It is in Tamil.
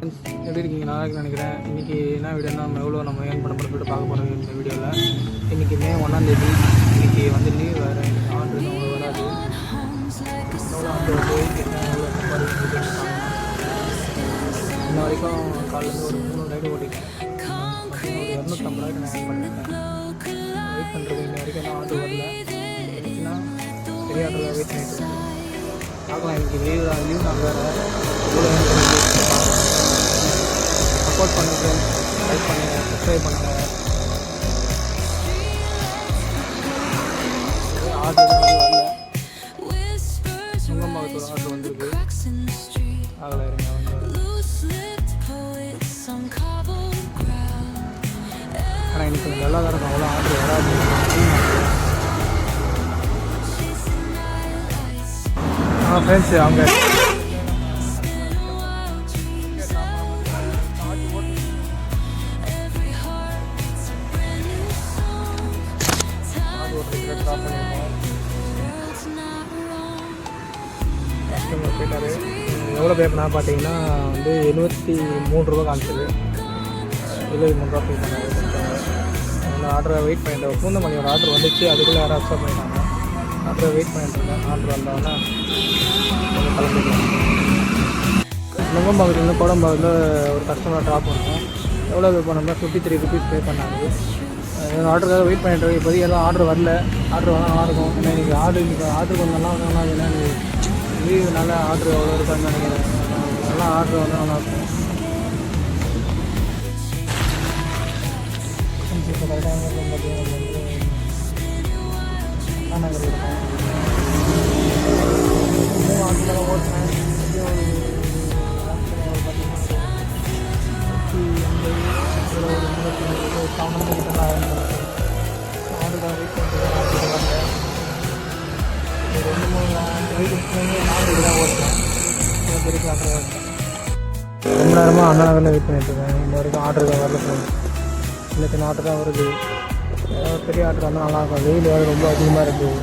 ஃப்ரெண்ட்ஸ், எப்படி இருக்கீங்க? நல்லா இருக்குன்னு நினைக்கிறேன். இன்றைக்கி என்ன வீடியோனா நம்ம ஏர்ன் பண்ண போகிறோம் சொல்லிட்டு பார்க்க போகிறோம் இந்த வீடியோவில். இன்றைக்கி மே 1 இன்றைக்கி வந்து லீவ் வேறு. இன்றைக்கி ஆர்டர் எதுவும் வராது. எவ்வளோ ஆர்டர் வருது, எவ்வளோ சம்பாதிக்க இன்ன வரைக்கும் காலையில் ஒரு 3 ரைடு ஓட்டிட்டேன். ஒரு 250 ரூபாய்க்கு நான் ஏர்ன் பண்ணிட்டேன். வெயிட் பண்ணுறது இன்ன வரைக்கும் என்ன ஆர்டர் வரல. வந்துச்சுன்னா பெரிய ஆர்டர் வெயிட் பண்ணிட்டு பார்க்கலாம். இன்றைக்கி லீவ் நாள் வேறு. சப்போர்ட் பண்ணுங்கள், லைக் பண்ணுங்கள், சப்ஸ்கிரைப் பண்ணுங்கள். ஆர்டர் வரல. சுங்கம்பாக்கத்தோட ஆர்டர் வந்துருக்கு. அதில் இருங்க வந்து ஆனால் எனக்கு கொஞ்சம் நல்லா தான் இருக்கும். அவ்வளோ ஆர்டர் வராது. ஃப்ரெண்ட்ஸ் அவங்க ட்ராப் பண்ணியிருந்தோம். கஸ்டமர் போயிட்டாரு. எவ்வளோ பே பண்ணா பார்த்தீங்கன்னா வந்து 73 ரூபா காமிச்சது. 73 ரூபா பே பண்ணாரு. அந்த ஆர்டரை வெயிட் பண்ணிட்டேன். பூந்தமல்லியோட ஆர்டர் வந்துச்சு. அதுக்குள்ளே யாரும் அக்செப்ட் பண்ணிட்டாங்க. ஆர்டரை வெயிட் பண்ணிட்டு இருந்தேன். ஆர்டர் வந்தோன்னா கொஞ்சம் கிளம்பிக்கலாம். நுங்கம்பாக்கத்துலேருந்து கோடம்பாக்கத்தில் ஒரு கஸ்டமரை ட்ராப் பண்ணோம். எவ்வளோ பே பண்ணோம்னா 53 ருபீஸ் பே பண்ணாங்க. ஆர்டருக்காக வெயிட் பண்ணிட்டு இப்போதைக்கு எல்லாம் ஆர்டர் வரல. ஆர்டர் வந்தால் நல்லாயிருக்கும். ஏன்னா இன்றைக்கி ஆர்டர் கொஞ்சம் நல்லா வந்தாங்கன்னா ஏன்னா லீவுனால ஆர்டர் எவ்வளோ இருக்கான்னு நினைக்கிறேன். நல்லா ஆர்டர் வந்தால் நல்லாயிருக்கும். இப்போ கரெக்டாக பார்த்தீங்கன்னா வந்து அண்ணாநகர் இருக்கும். ஆர்டர் ஓட்டினேன். ரொம்ப நேரமாக அண்ணாநகரில் வெயிட் பண்ணிட்டுருக்கேன். இந்த வரைக்கும் ஆர்டர் தான் வரல. சின்ன சின்ன ஆர்டர் தான் வருது. பெரிய ஆர்டர் வந்தால் நல்லாயிருக்கும். வெயில் வேறு ரொம்ப அதிகமாக இருக்குது.